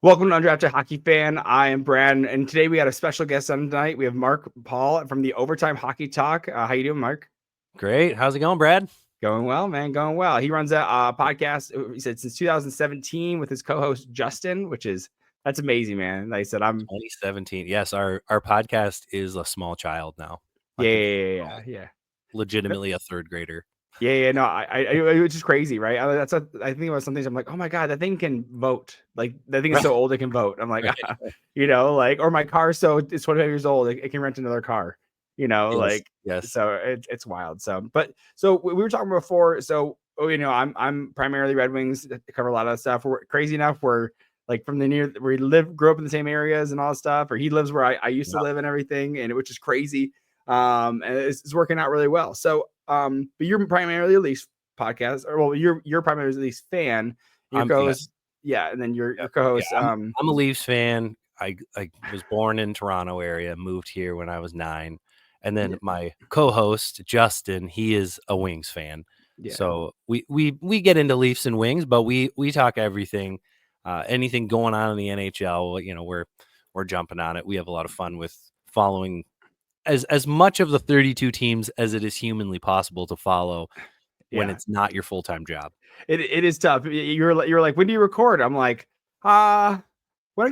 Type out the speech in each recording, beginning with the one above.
Welcome to Undrafted Hockey Fan. I am Brad, and today we got a special guest on tonight. We have Mark Paul from the Overtime Hockey Talk. How you doing, Mark? Great. How's it going, Brad? Going well, man. Going well. He runs a podcast. He said since 2017 with his co-host Justin, that's amazing, man. Like I said, 2017. Yes, our podcast is a small child now. Yeah. Legitimately a third grader. Yeah. No, it's just crazy, right? I think about some things. I'm like, oh my god, that thing can vote. Like that thing is so old it can vote. I'm like, or my car, it's 25 years old, it can rent another car. Yes. So it's wild. So we were talking before. So I'm primarily Red Wings. Cover a lot of stuff. We're crazy enough. We're like from we grew up in the same areas and all that stuff. Or he lives where I used to live and everything, and which is crazy. And it's working out really well. So but you're primarily a Leafs podcast, you're primarily a Leafs fan. Your co-host, and then your co-host. Yeah, I'm a Leafs fan. I was born in Toronto area, moved here when I was 9, and then my co-host Justin, he is a Wings fan. Yeah. So we get into Leafs and Wings, but we talk everything, anything going on in the NHL. We're jumping on it. We have a lot of fun with following as much of the 32 teams as it is humanly possible to follow when it's not your full-time job. It is tough. You're like, when do you record? I'm like, when I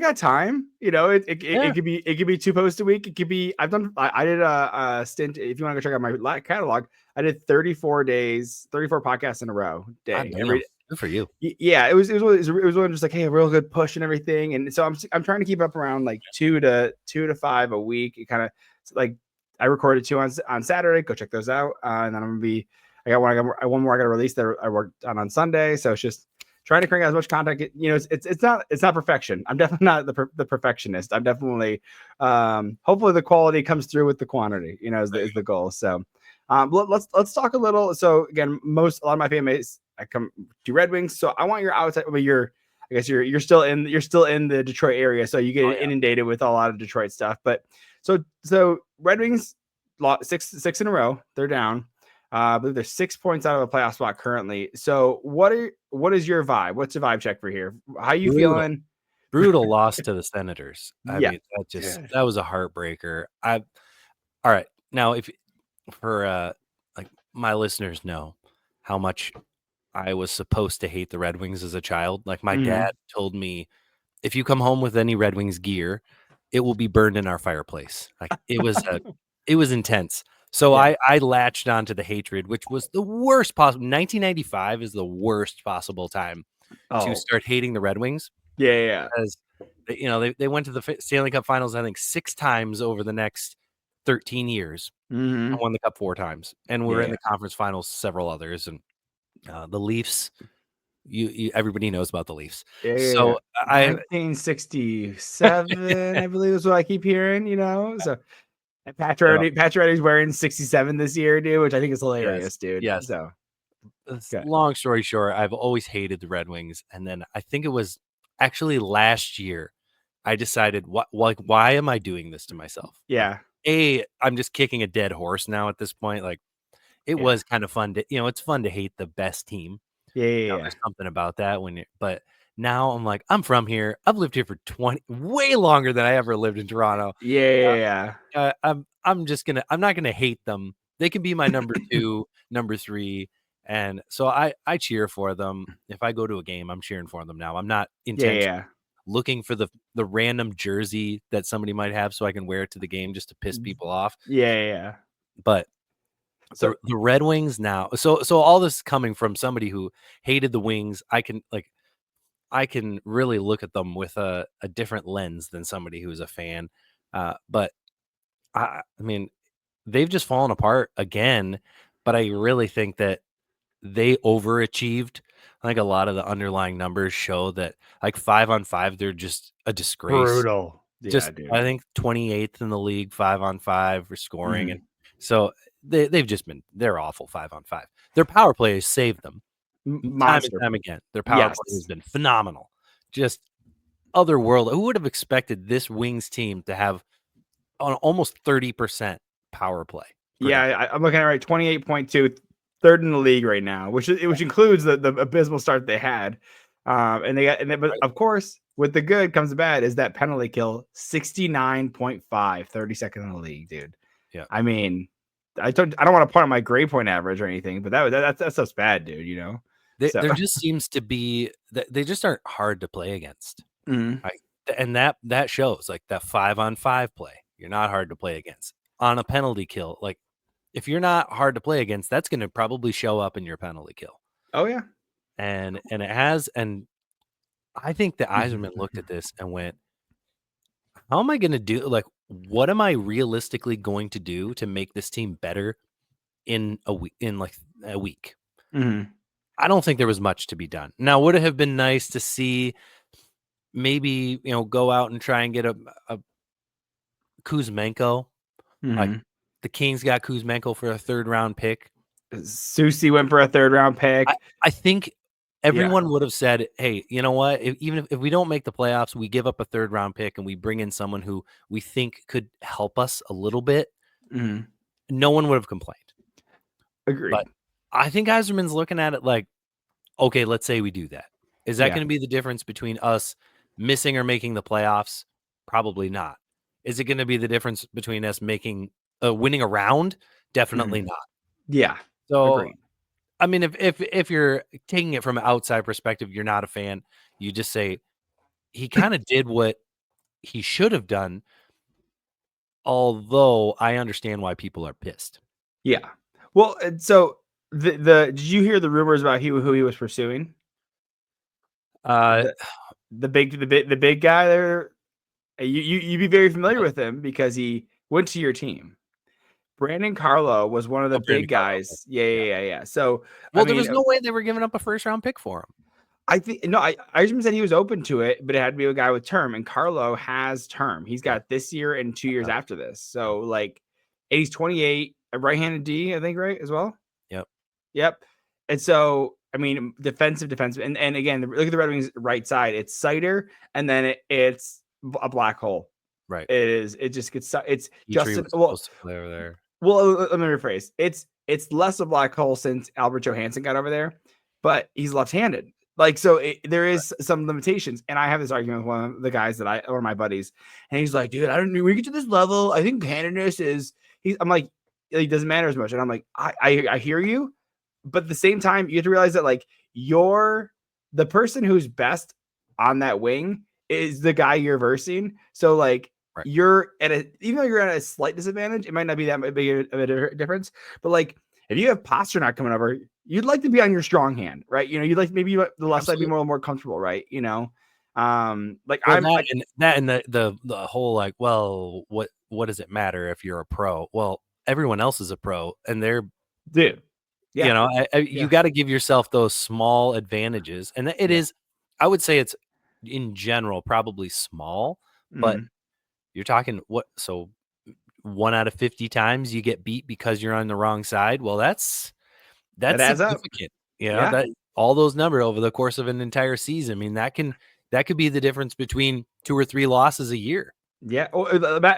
got time. It could be 2 posts a week. It could be I did a stint. If you want to go check out my catalog, I did 34 podcasts in a row. Good for you. Yeah, it was really just like, hey, a real good push and everything. And so I'm trying to keep up around like 2 to 5 a week. It kind of like I recorded 2 on Saturday. Go check those out. And then I got one more I got to release that I worked on Sunday. So it's just trying to crank out as much content. It's not perfection. I'm definitely not the perfectionist. I'm definitely hopefully the quality comes through with the quantity. Is the goal. So let's talk a little. So again, a lot of my fan base, I come to Red Wings. So I want your outside. But I guess you're still in the Detroit area, so you get inundated with a lot of Detroit stuff. But so Red Wings lost six in a row. They're down. I believe they're 6 points out of a playoff spot currently. So what is your vibe? What's your vibe check for here? How you feeling? Brutal loss to the Senators. I mean, that was a heartbreaker. All right. Now, if for like my listeners know how much I was supposed to hate the Red Wings as a child. Like my dad told me, if you come home with any Red Wings gear, it will be burned in our fireplace. Like it was intense. So I latched onto the hatred, which was the worst possible. 1995 is the worst possible time to start hating the Red Wings. Yeah. Because they went to the Stanley Cup Finals, I think 6 times over the next 13 years. Mm-hmm. Won the cup 4 times, and we're in the conference finals several others. And the Leafs, everybody knows about the Leafs. So 1967, I believe is what I keep hearing. So. And Pacioretty's wearing 67 this year, dude, which I think is hilarious, dude. Yes. So, long story short, I've always hated the Red Wings, and then I think it was actually last year I decided, why am I doing this to myself? Yeah. I'm just kicking a dead horse now at this point. Like, it was kind of fun to, it's fun to hate the best team. Yeah. There's something about that but now I'm like, I'm from here. I've lived here for way longer than I ever lived in Toronto. Yeah. I'm not gonna hate them. They can be my number 2, number 3. And so I cheer for them. If I go to a game, I'm cheering for them now. I'm not intentionally looking for the random jersey that somebody might have so I can wear it to the game just to piss people off. Yeah. But the Red Wings now. So all this coming from somebody who hated the Wings, I can really look at them with a different lens than somebody who's a fan. But I mean, they've just fallen apart again, but I really think that they overachieved. I think a lot of the underlying numbers show that, like 5-on-5, they're just a disgrace. Brutal. Yeah, dude. I think 28th in the league 5-on-5 for scoring, and so they're awful 5-on-5. Their power play has saved them time and time again. Their power play has been phenomenal. Just otherworldly. Who would have expected this Wings team to have on almost 30% power play? Yeah, I'm looking at it right. 28.2, third in the league right now, which includes the abysmal start they had. But of course, with the good comes the bad is that penalty kill 69.5, 32nd in the league, dude. Yeah. I mean, I don't want to point on my grade point average or anything, but that's stuff's bad, dude. You know, There just seems to be that they just aren't hard to play against. Mm-hmm. Right? And that shows like that 5-on-5 play. You're not hard to play against on a penalty kill. Like if you're not hard to play against, that's going to probably show up in your penalty kill. Oh yeah. And it has. And I think that Yzerman looked at this and went, how am I going to do? Like, what am I realistically going to do to make this team better in a week, Mm-hmm. I don't think there was much to be done. Now, would it have been nice to see maybe, go out and try and get a Kuzmenko? Mm-hmm. Like the Kings got Kuzmenko for a 3rd-round pick. Susie went for a 3rd-round pick. I think everyone would have said, hey, you know what? Even if we don't make the playoffs, we give up a 3rd-round pick and we bring in someone who we think could help us a little bit. Mm-hmm. No one would have complained. Agreed. But I think Yzerman's looking at it like, okay, let's say we do that. Is that going to be the difference between us missing or making the playoffs? Probably not. Is it going to be the difference between us winning a round? Definitely not. Yeah. So, agreed. I mean, if you're taking it from an outside perspective, you're not a fan. You just say he kind of did what he should have done. Although I understand why people are pissed. Yeah. Well, so the did you hear the rumors about who he was pursuing? The big guy there. You'd be very familiar with him because he went to your team. Brandon Carlo was one of the big guys. Yeah. So, there was no way they were giving up a 1st-round pick for him. I think I just said he was open to it, but it had to be a guy with term, and Carlo has term. He's got this year and 2 years after this. So, like, and he's 28, a right-handed D, I think, right, as well? Yep. And so, I mean, defensive, and again, look at the Red Wings right side. It's Cider, and then it's a black hole. Right. It just gets it's Justin. Supposed to play over there. Well, let me rephrase. It's less a black hole since Albert Johansson got over there, but he's left-handed. Like, so there is some limitations. And I have this argument with one of the guys one of my buddies, and he's like, dude, I don't know. We get to this level. I think handedness I'm like, it doesn't matter as much. And I'm like, I hear you. But at the same time, you have to realize that like you're the person who's best on that wing is the guy you're versing. So like you're even though you're at a slight disadvantage, it might not be that big of a difference. But like if you have Pasternak coming over, you'd like to be on your strong hand, right? You'd like maybe the left side be more comfortable, right? Like well, the whole like, well, what does it matter if you're a pro? Well, everyone else is a pro, and they're dude. Yeah. You got to give yourself those small advantages, and it is. I would say it's in general probably small, but you're talking what? So 1 out of 50 times you get beat because you're on the wrong side. Well, that's significant. That all those numbers over the course of an entire season. I mean, that could be the difference between 2 or 3 losses a year. Yeah.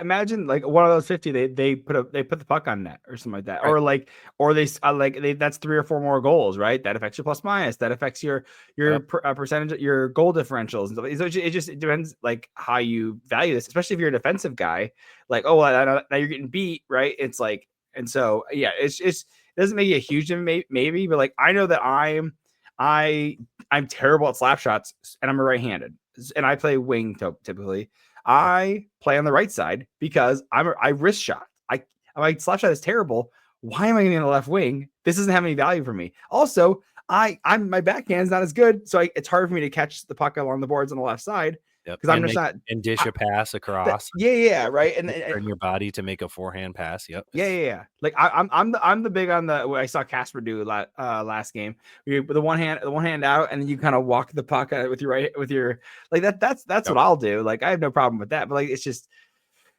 Imagine like one of those 50, they put the puck on net or something like that. Right. Or they that's 3 or 4 more goals, right? That affects your plus minus. That affects your percentage, your goal differentials and stuff. So it just depends like how you value this, especially if you're a defensive guy. Like, oh, well, now you're getting beat, right? It's like, and so yeah, it doesn't make you a huge maybe, but like I know that I'm terrible at slap shots, and I'm a right-handed, and I play wing typically. I play on the right side because I wrist shot. My slap shot is terrible. Why am I getting the left wing? This doesn't have any value for me. Also, my backhand's not as good, so it's hard for me to catch the puck along the boards on the left side because I'm just not and dish a pass across. Right, and turn your body to make a forehand pass. Yep. Yeah. Like I'm the big on the what I saw Casper do last game. You put the one hand out, and then you kind of walk the puck with your like that's what I'll do. Like I have no problem with that, but like it's just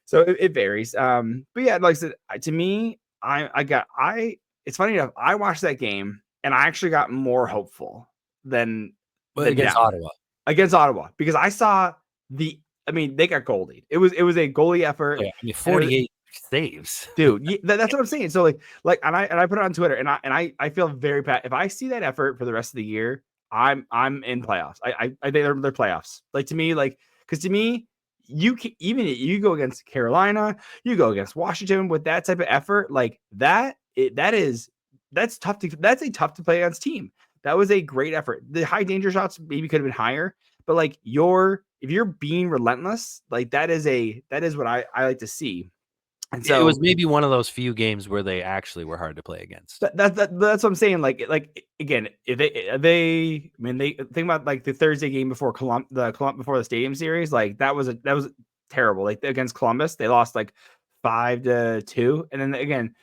so it varies. But yeah, like I said, to me, it's funny enough. I watched that game, and I actually got more hopeful than against Ottawa. Against Ottawa, because I saw they got goalied. It was a goalie effort. Yeah, 48 saves, dude. That's what I'm saying. So like, and I put it on Twitter, and I feel very bad. If I see that effort for the rest of the year, I'm in playoffs. I think they're playoffs. Like to me, like because to me, you can even you go against Carolina, you go against Washington with that type of effort, like that's tough that's a tough to play against team. That was a great effort. The high danger shots maybe could have been higher, but like if you're being relentless, like that is what I like to see. And so it was maybe one of those few games where they actually were hard to play against. that's what I'm saying. Like again, if they think about like the Thursday game before before the Stadium Series, like that was terrible. Like against Columbus, they lost like 5-2, and then again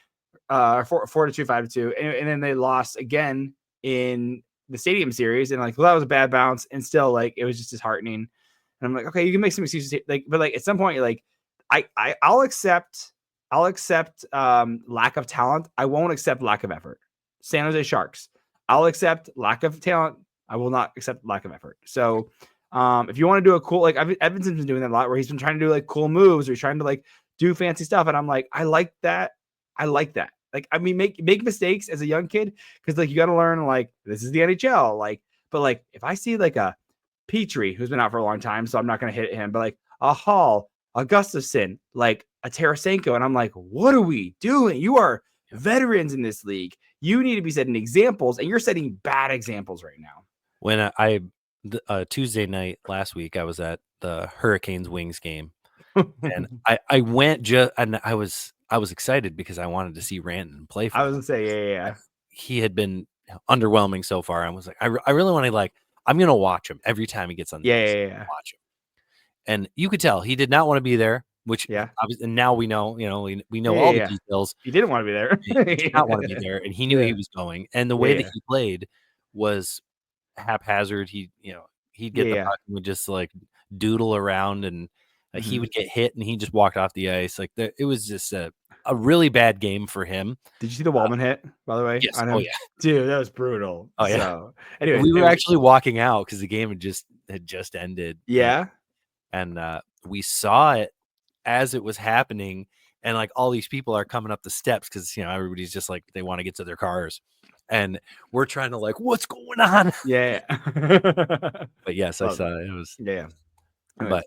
4-2, 5-2, and then they lost again in the Stadium Series, and like that was a bad bounce, and still like it was just disheartening. And I'm like, okay, you can make some excuses, like, but like at some point, like I'll accept lack of talent. I won't accept lack of effort. San Jose Sharks. I'll accept lack of talent. I will not accept lack of effort. So if you want to do a cool, like Edmonton's been doing that a lot, where he's been trying to do like cool moves, or he's trying to like do fancy stuff, and I'm like, I like that. Like, I mean, make mistakes as a young kid, because like you got to learn, like this is the NHL. Like, but like if I see like a Petrie who's been out for a long time, so I'm not going to hit him, but like a Hall, a Gustafsson, like a Tarasenko, and I'm like, what are we doing? You are veterans in this league. You need to be setting examples, and you're setting bad examples right now. When Tuesday night last week, I was at the Hurricanes Wings game, and I went and I was excited because I wanted to see Ranton play for I was gonna say, yeah. He had been underwhelming so far. I was like, I really want to, like, I'm gonna watch him every time he gets on the ice. Yeah. Watch him. And you could tell he did not want to be there, which obviously, and now we know, we know all the details. He didn't want to be there. He did not want to be there, and he knew he was going. And the way that he played was haphazard. He'd get the puck and would just like doodle around, and he would get hit, and he just walked off the ice. Like it was just a really bad game for him. Did you see the Wallman hit, by the way? Yes. Oh yeah, dude, that was brutal. Oh yeah. So, anyway, we were actually walking out because the game had just ended. Yeah. And we saw it as it was happening, and like all these people are coming up the steps because everybody's just like they want to get to their cars, and we're trying to like, what's going on? Yeah. But yes, I saw it. It was But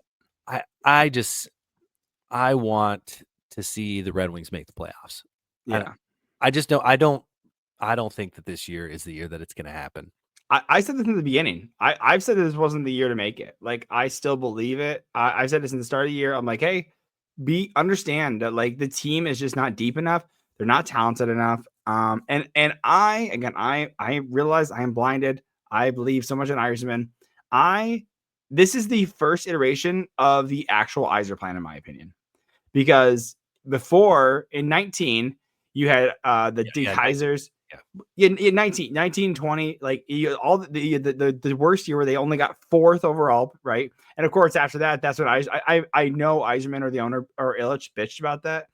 I want to see the Red Wings make the playoffs. Yeah. I just don't. I don't think that this year is the year that it's going to happen. I said this in the beginning. I've said this wasn't the year to make it. Like, I still believe it. I said this in the start of the year. I'm like, hey, understand that like the team is just not deep enough. They're not talented enough. And I realize I am blinded. I believe so much in Yzerman. This is the first iteration of the actual Yzerplan, in my opinion, because before in 19 you had the Kaisers. Yeah, 19, 20, like all the worst year where they only got 4th overall, right? And of course, after that, that's when I know Yzerman or the owner or Illich bitched about that.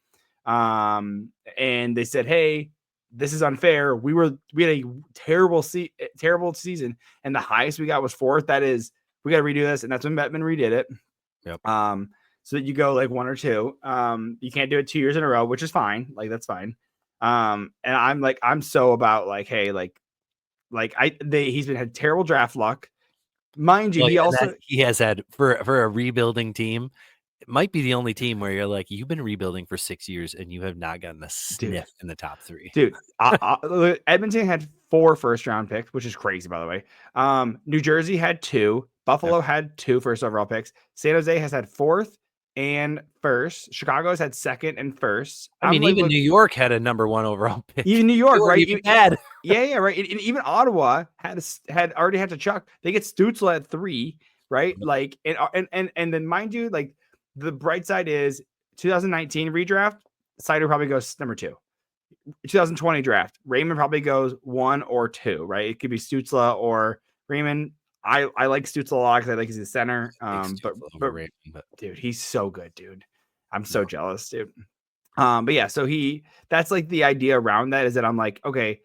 And they said, hey, this is unfair. We had a terrible season, and the highest we got was 4th. That is, we got to redo this, and that's when Bettman redid it. Yep. So that you go like 1 or 2. You can't do it 2 years in a row, which is fine. Like that's fine. And I'm so about like, hey, he's had terrible draft luck, mind you. He has had for a rebuilding team. It might be the only team where you're like, you've been rebuilding for 6 years and you have not gotten a sniff in the top 3. Dude, Edmonton had 4 first-round picks, which is crazy, by the way. New Jersey had 2. Buffalo had 2 first overall picks. San Jose has had 4th and 1st. Chicago's had 2nd and 1st. I mean, even New York had a number 1 overall pick. Even New York, right? Right. And even Ottawa had already had to chuck. They get Stützle at 3, right? Like, and then mind you, like the bright side is 2019 redraft. Seider probably goes number 2. 2020 draft, Raymond probably goes 1 or 2, right? It could be Stützle or Raymond. I like Stützle a lot because I like he's a center. But dude, he's so good, dude. I'm so jealous, dude. But yeah, so that's like the idea around that is that I'm like, okay,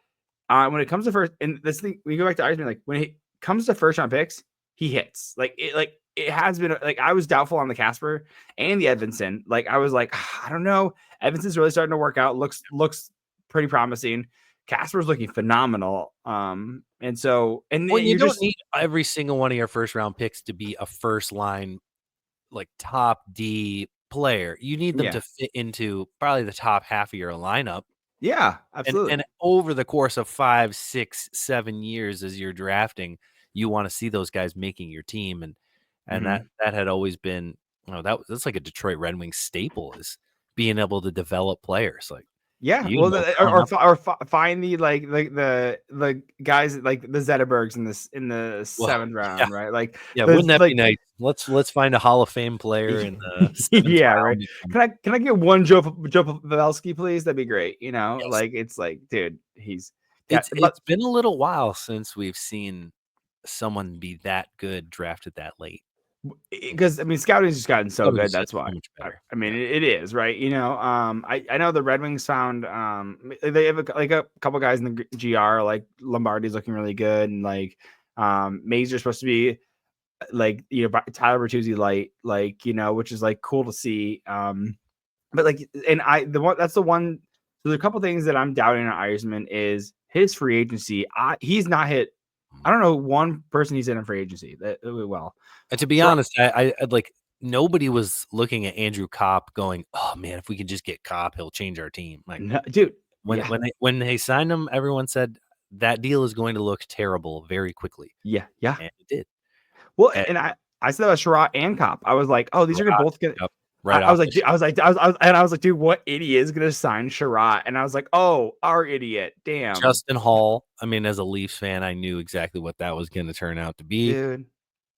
when it comes to first, and this thing, we go back to Yzerman, like when it comes to first round picks, he hits. Like it has been like I was doubtful on the Casper and the Edvinsson. Like I was like, I don't know. Edvinsson's really starting to work out. Looks pretty promising. Casper's looking phenomenal. And you don't need every single one of your first round picks to be a first line, like top D player. You need them to fit into probably the top half of your lineup. Yeah, absolutely. And over the course of 5, 6, 7 years as you're drafting, you want to see those guys making your team. And that had always been, that's like a Detroit Red Wings staple, is being able to develop players. Like, or find the guys like the Zetterbergs in the 7th round, right? Like, wouldn't that be nice? Let's find a Hall of Fame player in the 7th round. Right. Can I get one Joe Pavelski, please? That'd be great. Like, it's like, dude, it's been a little while since we've seen someone be that good drafted that late. Because scouting has just gotten so good. That's why. It is, right? I know the Red Wings found they have a couple guys in the GR, like Lombardi's looking really good, and like Mazer's supposed to be like Tyler Bertuzzi light, which is like cool to see. But like, and that's the one. So there's a couple things that I'm doubting on Yzerman is his free agency. He's not hit. I don't know one person he's in a free agency that well. And to be honest, I like nobody was looking at Andrew Kopp going, "Oh man, if we could just get Kopp, he'll change our team." Like, no, dude, when they signed him, everyone said that deal is going to look terrible very quickly. Yeah, and it did. Well, and I said that was Sherratt and Kopp. I was like, oh, these are gonna both get. Yep. Right. I was like, dude, what idiot is gonna sign Sherratt? And I was like, oh, our idiot. Damn. Justin Hall. As a Leafs fan, I knew exactly what that was going to turn out to be. Dude,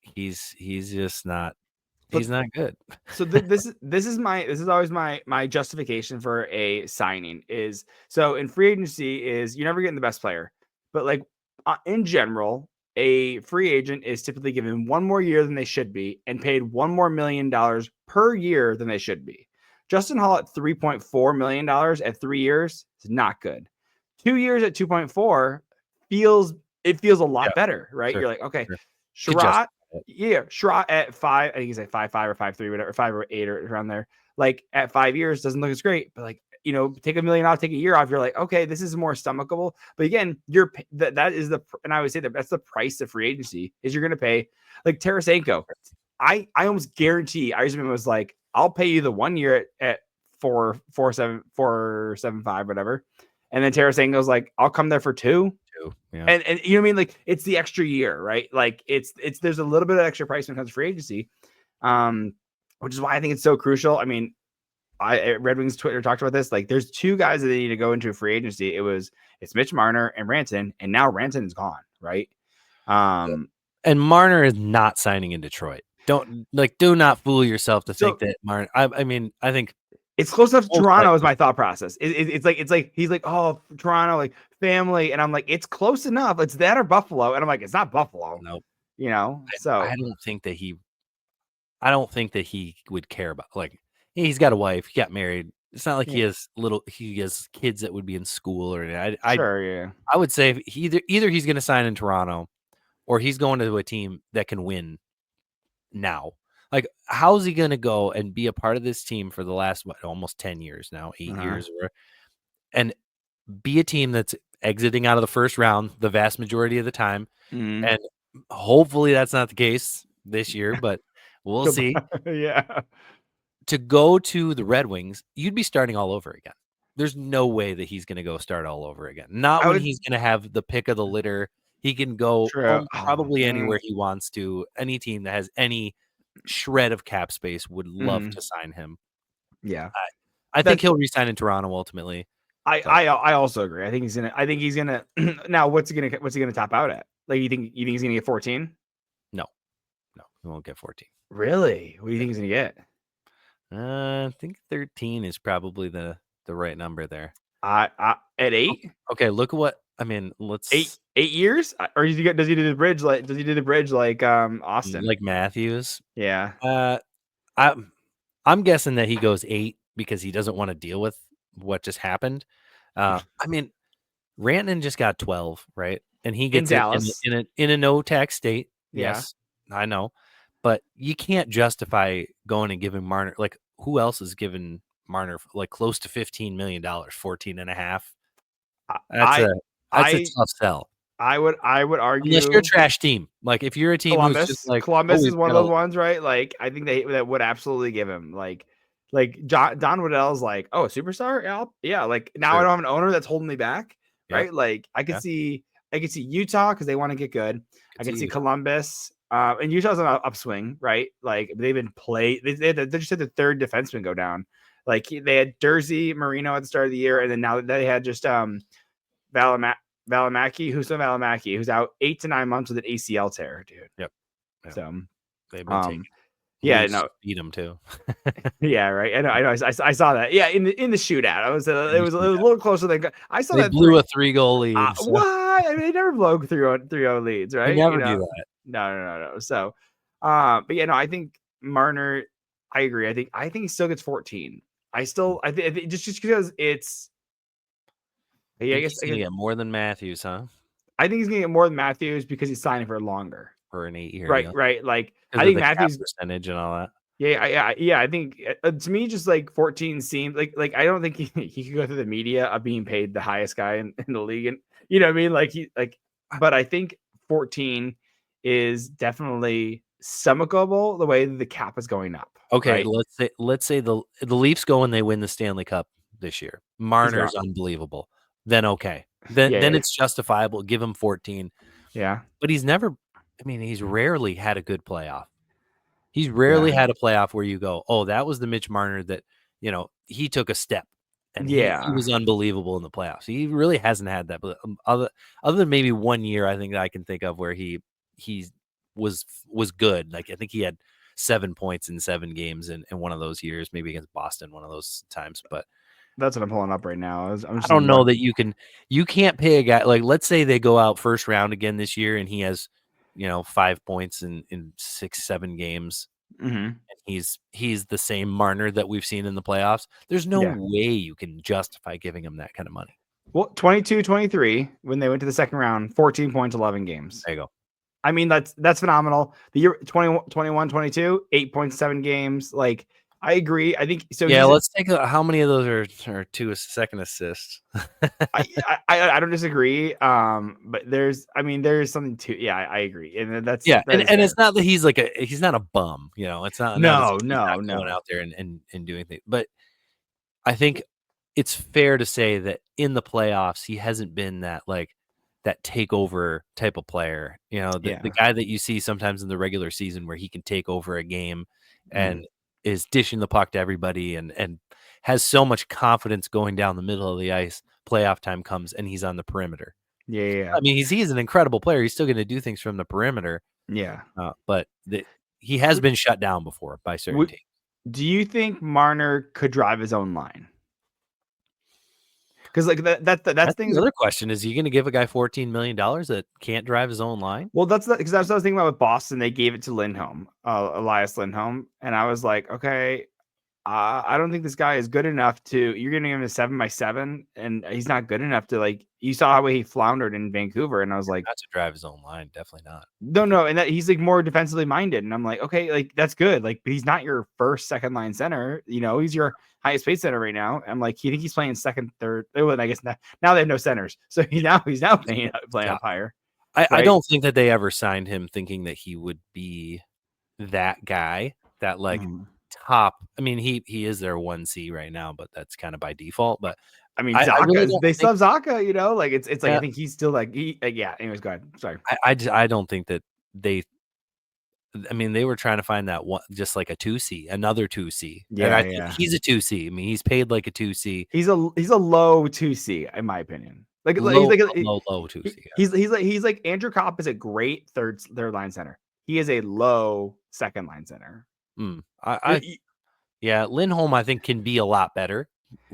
he's just not. He's not good. So this is always my justification for a signing is so in free agency is you're never getting the best player, but like in general, a free agent is typically given one more year than they should be and paid $1 more million per year than they should be. Justin Hall at $3.4 million at 3 years is not good. 2 years at 2.4 feels a lot better, right? Sure, you're like, okay, sure. Sherratt at 5, I think he's like 5.5 or 5.3, whatever, 5 or 8 or around there. Like at 5 years doesn't look as great, but like, take $1 million off, take a year off. You're like, okay, this is more stomachable. But again, that is and I would say that's the price of free agency is you're going to pay like Tarasenko. I almost guarantee Yzerman was like, I'll pay you the 1 year at 4.75, whatever. And then Tarasenko's like, I'll come there for 2. Yeah. And you know what I mean? Like it's the extra year, right? Like it's there's a little bit of extra price when it comes to free agency. Which is why I think it's so crucial. Red Wings Twitter talked about this. Like there's 2 guys that they need to go into a free agency. It's Mitch Marner and Ranton, and now Ranton is gone, right? And Marner is not signing in Detroit. Do not fool yourself to think that Marner. I think it's close enough to Toronto is my thought process. It's like he's like, oh, Toronto, like family, and I'm like, it's close enough. It's that or Buffalo, and I'm like, it's not Buffalo. Nope. So I don't think that he would care about, like, he's got a wife, he got married. It's not like he has kids that would be in school or anything. I would say either he's going to sign in Toronto or he's going to a team that can win now. Like, how's he going to go and be a part of this team for the last almost 10 years now, 8 years, and be a team that's exiting out of the first round the vast majority of the time? And hopefully that's not the case this year, but we'll see. Yeah. To go to the Red Wings, you'd be starting all over again. There's no way that he's going to go start all over again. Not when he's going to have the pick of the litter. He can go probably anywhere he wants to. Any team that has any shred of cap space would love to sign him. Yeah. I think he'll re-sign in Toronto ultimately. I also agree. I think he's gonna now what's he gonna top out at? Like you think he's gonna get 14? No, he won't get 14. Really? What do you think he's gonna get? I think 13 is probably the right number there. At 8? Okay, look at what let's 8 years? Or does he do the bridge like Austin? Like Matthews? Yeah. I'm guessing that he goes 8 because he doesn't want to deal with what just happened. Rantanen just got 12, right? And he gets in Dallas in a no tax state. Yeah. Yes, I know. But you can't justify going and giving Marner, like, who else is giving Marner like close to $15 million, 14 and a half? That's a I tough sell. I would Unless you're a argue trash team. Like, if you're a team who's just like, "Oh, Columbus is we've one of got those a." ones, right? Like I think that would absolutely give him Don Waddell's like, oh, a superstar, yeah. Like now I Sure. don't have an owner that's holding me back, Yep. right? Like I could see Utah because they want to get good. I could see Columbus. And Utah's on an upswing, right? Like they've been they just had the third defenseman go down. Like they had Jersey Marino at the start of the year, and then now they had just Valimaki, who's out 8 to 9 months with an ACL tear, dude. Yep. So, They've been taking yeah, loose no, beat them too. yeah, right. I know. I saw that. Yeah, in the shootout, it was a little closer than I saw. They That blew a 3-goal lead. So. What? I mean, they never blow 3-0 leads, right? They never do that. No. So, but yeah, no, I think Marner. I agree. I think he still gets 14. I think just because it's. Yeah, I guess He's gonna get more than Matthews, huh? I think he's gonna get more than Matthews because he's signing for longer. For an 8-year Right, deal. right. Like I think Matthews percentage and all that. Yeah. I think to me, just like 14 seems like I don't think he could go through the media of being paid the highest guy in the league, and you know what I mean. But I think 14 is definitely stomachable the way the cap is going up. Okay, right? let's say the Leafs go and they win the Stanley Cup this year. Marner's unbelievable. Then okay. Then it's justifiable. Give him 14. Yeah. But he's rarely had a good playoff. He's rarely had a playoff where you go, "Oh, that was the Mitch Marner that, he took a step and he was unbelievable in the playoffs." He really hasn't had that. But other than maybe 1 year, I think that I can think of where he was good. Like I think he had 7 points in 7 games in one of those years, maybe against Boston one of those times. But that's what I'm pulling up right now. I don't know that you can't pay a guy like, let's say they go out first round again this year and he has 5 points in 6-7 games. Mm-hmm. And he's the same Marner that we've seen in the playoffs. There's no way you can justify giving him that kind of money. Well, 22-23 when they went to the second round, 14 points, 11 games. There you go. I mean, that's phenomenal. The year 21-22, 8 points, 7 games. Like, I agree. I think so. Yeah, let's take how many of those are 2 second assists. I don't disagree. But there's something to. Yeah, I agree, and that's and it's not that he's not a bum. It's not. No. Going out there and doing things. But I think it's fair to say that in the playoffs he hasn't been that takeover type of player. The guy that you see sometimes in the regular season where he can take over a game and is dishing the puck to everybody and has so much confidence going down the middle of the ice. Playoff time comes and he's on the perimeter. Yeah. I mean, he's an incredible player. He's still going to do things from the perimeter. Yeah. But he has been shut down before by certain teams. Do you think Marner could drive his own line? Because that's the other question. Is he going to give a guy $14 million that can't drive his own line? Well, because that's what I was thinking about with Boston. They gave it to Lindholm, Elias Lindholm, and I was like, okay, I don't think this guy is good enough to. You're going to give him a 7x7, and he's not good enough to You saw how he floundered in Vancouver, and I was like, not to drive his own line, definitely not. No, and that he's more defensively minded, and I'm like, okay, that's good. But he's not your first, second line center. He's your highest paid center right now. I'm like, you think he's playing second, third? Well, I guess now they have no centers, so he's now playing up higher. I don't think that they ever signed him thinking that he would be that guy that top. I mean, he is their 1C right now, but that's kind of by default. But I mean, they still have Zaka. It's like I think he's still yeah. Anyways, go ahead. Sorry. I don't think that they. I mean, they were trying to find that one, just like a 2C, another 2C. Yeah, I think he's a 2C. I mean, he's paid like a 2C. He's a low 2C, in my opinion. Low 2C. He's like Andrew Kopp is a great third line center. He is a low second line center. Lindholm I think can be a lot better.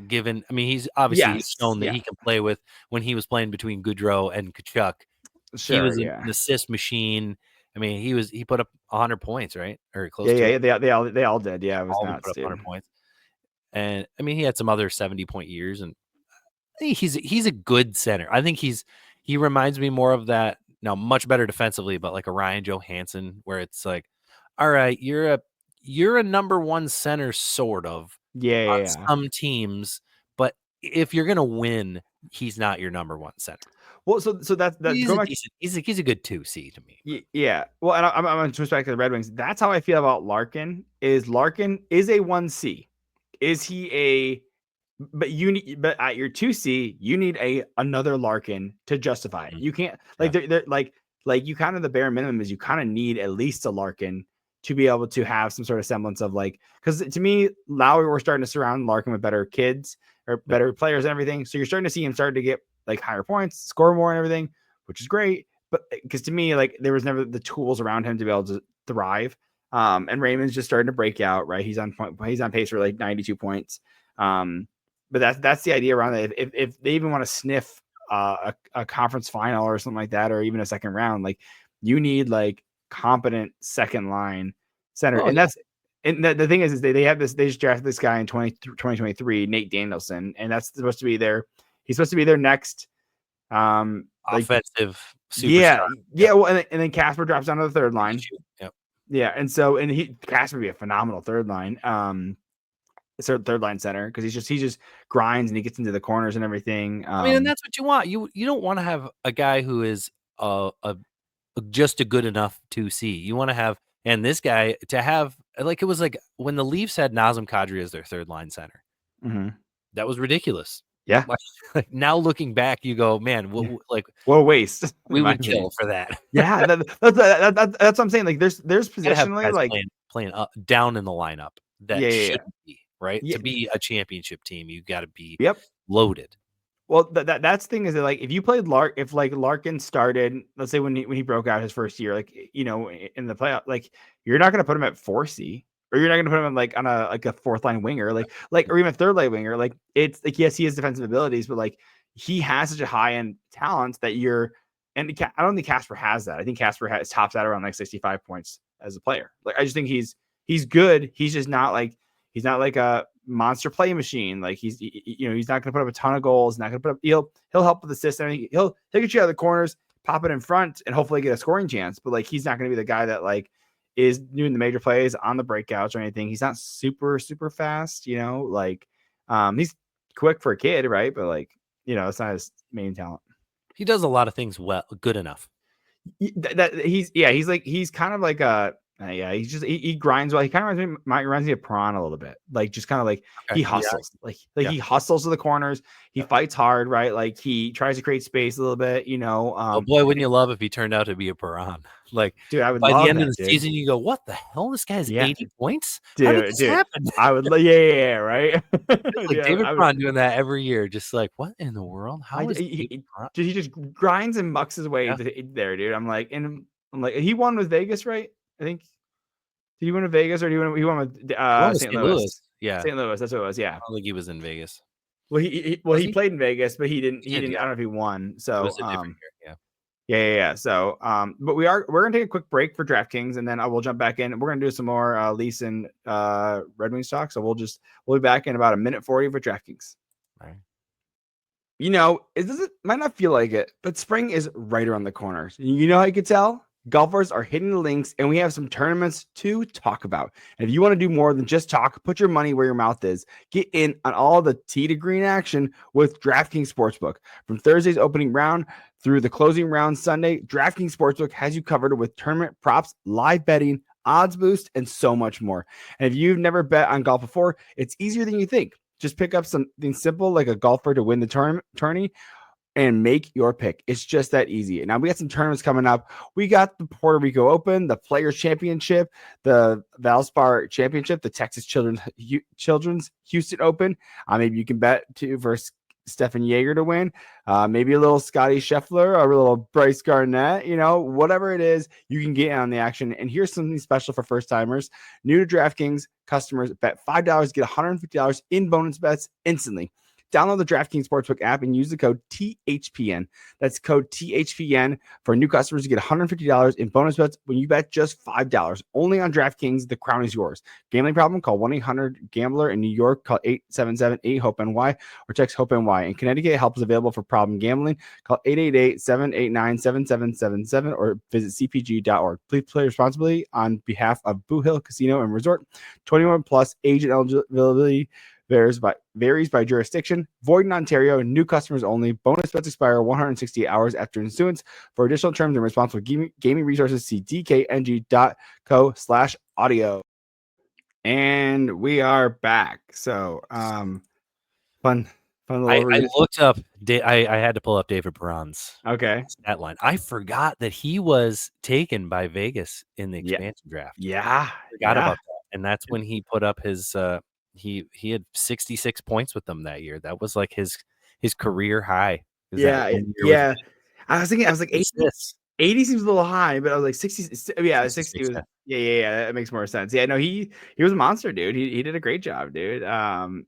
Given, I mean, he's obviously shown that he can play with when he was playing between Goudreau and Tkachuk. He was an assist machine. I mean, he put up 100 points, right? Or close to it. They all did. Yeah, it was nuts, put up 100 points. And I mean, he had some other 70-point years, and I think he's a good center. I think he reminds me more of that now, much better defensively, but like a Ryan Johansson, where it's like, all right, you're a number one center, sort of. Yeah. Some teams, but if you're gonna win, he's not your number one center. Well, so that's He's going a back. decent, he's a good 2C to me. Yeah. Well, and I'm going to switch back to the Red Wings. That's how I feel about Larkin. Larkin is a 1C. Is he a? But at your 2C, you need another Larkin to justify it. You can't they're like you kind of the bare minimum is you kind of need at least a Larkin to be able to have some sort of semblance of like, because to me, Lowry, we're starting to surround Larkin with better kids or better players and everything. So you're starting to see him start to get like higher points, score more and everything, which is great. But because to me, like there was never the tools around him to be able to thrive. And Raymond's just starting to break out, right? He's on pace for like 92 points. But that's the idea around it. If they even want to sniff a conference final or something like that, or even a second round, like you need like competent second line center. The thing is they just drafted this guy in 2023, Nate Danielson, and that's supposed to be he's supposed to be their next offensive superstar. Yeah. Well, and then Casper drops down to the third line. Yep. Yeah, and Casper would be a phenomenal third line. Third line center because he just grinds and he gets into the corners and everything. I mean, and that's what you want. You don't want to have a guy who is just a good enough 2C. You want to have, and this guy to have like it was like when the Leafs had Nazem Kadri as their third line center. Mm-hmm. That was ridiculous. Yeah. Like now looking back, you go, man, what a waste. We would kill for that. Yeah, that's what I'm saying. Like there's positionally like playing up, down in the lineup that shouldn't be. Right? Yeah. To be a championship team, you got to be loaded. Well, that's the thing is that like if you played if like Larkin started, let's say when he broke out his first year, like in the playoff, like you're not gonna put him at 4C, or you're not gonna put him like on a fourth line winger, like or even a third line winger. Like it's like yes, he has defensive abilities, but like he has such a high end talent that I don't think Casper has that. I think Casper tops out around like 65 points as a player. Like I just think he's good. He's just not like. He's not like a monster play machine. Like he's not going to put up a ton of goals. Not going to put up. He'll help with assists. He'll get you out of the corners, pop it in front, and hopefully get a scoring chance. But like he's not going to be the guy that like is doing the major plays on the breakouts or anything. He's not super fast. Like he's quick for a kid, right? But like it's not his main talent. He does a lot of things good enough. He's kind of like a. He's just he grinds well. He kind of reminds me of Prawn a little bit. Like just kind of like he hustles, he hustles to the corners. He fights hard, right? Like he tries to create space a little bit. Oh boy, wouldn't you love if he turned out to be a Prawn? Like, dude, I would. By love the end that, of the dude. season, you go, "What the hell? This guy's 80 points, dude. How did this happen?" I would, right? David Prawn doing that every year, just like, what in the world? How is he just grinds and mucks his way there, dude? I'm like, he won with Vegas, right? I think. Did he win with Vegas or did he won with St. Louis? Yeah, St. Louis. That's what it was. Yeah, I don't think he was in Vegas. Well, he played in Vegas, but he didn't. I don't know if he won. So it was a different year. Yeah. So but we're gonna take a quick break for DraftKings, and then we'll jump back in. We're gonna do some more Leafs and Red Wings talk. So we'll be back in about a minute 40 for DraftKings. All right. It might not feel like it, but spring is right around the corner. You know how you could tell? Golfers are hitting the links, and we have some tournaments to talk about. And if you want to do more than just talk, put your money where your mouth is. Get in on all the tee to green action with DraftKings Sportsbook. From Thursday's opening round through the closing round Sunday, DraftKings Sportsbook has you covered with tournament props, live betting, odds boost, and so much more. And if you've never bet on golf before, it's easier than you think. Just pick up something simple like a golfer to win the tourney and make your pick. It's just that easy. Now we got some tournaments coming up. We got the Puerto Rico Open, the Players Championship, the Valspar Championship, the Texas Children's Houston Open. Maybe you can bet versus Stefan Jaeger to win. Maybe a little Scotty Scheffler or a little Bryce Garnett. Whatever it is, you can get in on the action. And here's something special for first timers. New to DraftKings customers, bet $5, get $150 in bonus bets instantly. Download the DraftKings Sportsbook app and use the code THPN. That's code THPN for new customers to get $150 in bonus bets when you bet just $5. Only on DraftKings, the crown is yours. Gambling problem? Call 1-800-GAMBLER. In New York, call 877-8-HOPE-NY or text HOPE-NY. In Connecticut, help is available for problem gambling. Call 888-789-7777 or visit cpg.org. Please play responsibly on behalf of Boo Hill Casino and Resort. 21 plus, age and eligibility varies by jurisdiction. Void in Ontario. New customers only. Bonus bets expire 168 hours after issuance. For additional terms and responsible gaming resources, see dkng.co/audio. And we are back. So, fun little I looked up. I had to pull up David Perron's stat line. I forgot that he was taken by Vegas in the expansion draft. Yeah, Forgot about that, and that's when he put up his. He had 66 points with them that year. That was like his career high. Yeah. I was thinking, I was like 80 seems a little high, but I was like 60. Yeah, 60 was. Yeah. That makes more sense. Yeah, no, he was a monster, dude. He did a great job, dude. And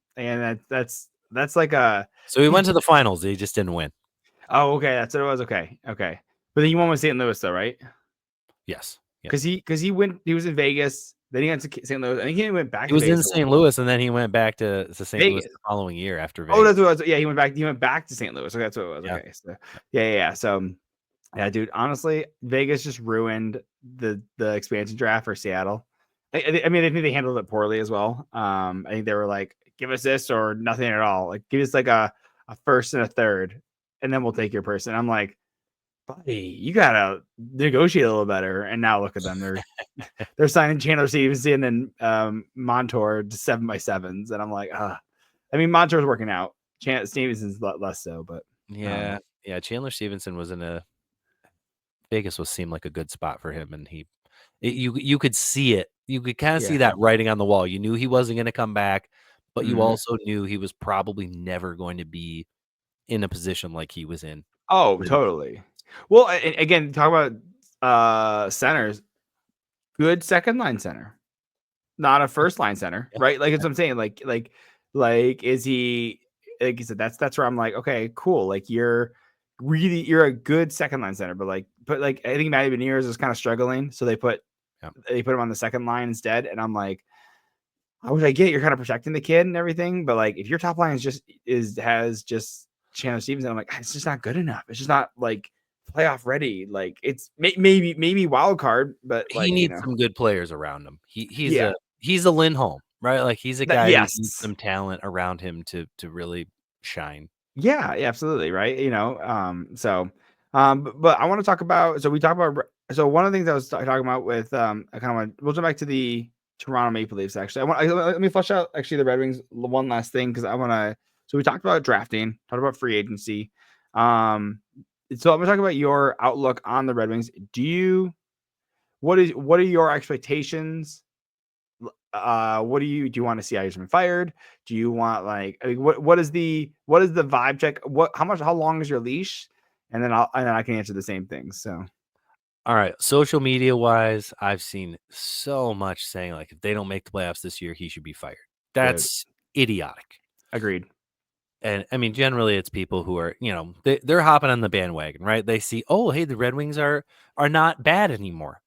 that's like a. So he went to the finals. He just didn't win. Oh, okay, that's what it was. Okay. But then he won with St. Louis, though, right? Yes. Because he went. He was in Vegas. Then he went to St. Louis. I think he went back. He was in St. Louis, and then he went back to St. Louis the following year after Vegas. Oh, that's what it was. Yeah, he went back. He went back to St. Louis. So that's what it was. Yeah. Okay. So yeah. So yeah, dude. Honestly, Vegas just ruined the expansion draft for Seattle. I mean, I think they handled it poorly as well. I think they were like, "Give us this or nothing at all. Like, give us like a first and a third, and then we'll take your person." I'm like, buddy, you gotta negotiate a little better. And now look at them; they're signing Chandler Stevenson and Montour to 7x7s, and I'm like, I mean, Montour's working out. Stevenson's less so, but yeah. Chandler Stevenson was in a Vegas seemed like a good spot for him, and you could see it. You could kind of see that writing on the wall. You knew he wasn't going to come back, but you also knew he was probably never going to be in a position like he was in. Oh, totally. Well, again, talk about centers. Good second line center, not a first line center, right? Like, that's what I'm saying. Like, is he? Like you said, that's where I'm like, okay, cool. Like, you're a good second line center, but I think Matty Beniers is kind of struggling, so they put him on the second line instead. And I'm like, I get it, you're kind of protecting the kid and everything, but like, if your top line has just Chandler Stevenson, I'm like, it's just not good enough. It's just not like playoff ready. Like, it's maybe wild card, but he needs some good players around him. He's a Lindholm, right? Like, he's a guy who needs some talent around him to really shine. Yeah, absolutely, right. But I want to talk about. So we talk about. So one of the things I was talking about with we'll jump back to the Toronto Maple Leafs. Actually, let me flesh out actually the Red Wings one last thing, because I want to. So we talked about drafting, talked about free agency. So I'm gonna talk about your outlook on the Red Wings. What are your expectations? What do you want to see Yzerman fired? Do you want, like, I mean, what is the vibe check? How long is your leash? And then I can answer the same things. So, all right, social media wise, I've seen so much saying, like, if they don't make the playoffs this year, he should be fired. That's idiotic. Agreed. And I mean, generally, it's people who are, they're hopping on the bandwagon, right? They see, oh, hey, the Red Wings are not bad anymore,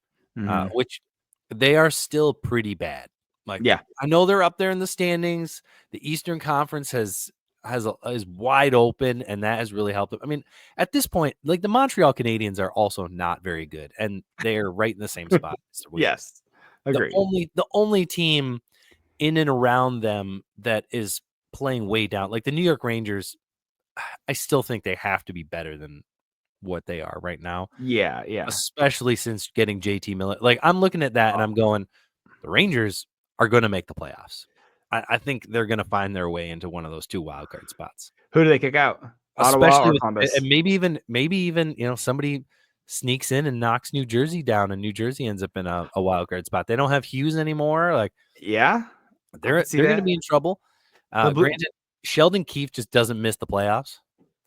which they are still pretty bad. Like, I know they're up there in the standings. The Eastern Conference is wide open, and that has really helped them. I mean, at this point, like, the Montreal Canadiens are also not very good, and they're right in the same spot. Yes, agreed. The only team in and around them that is playing way down, like the New York Rangers, I still think they have to be better than what they are right now. Yeah. Especially since getting JT Miller. Like, I'm looking at that and I'm going, the Rangers are going to make the playoffs. I think they're going to find their way into one of those two wildcard spots. Who do they kick out? Ottawa or Columbus? And maybe even somebody sneaks in and knocks New Jersey down, and New Jersey ends up in a wildcard spot. They don't have Hughes anymore. Like, they're going to be in trouble. Granted, Sheldon Keefe just doesn't miss the playoffs.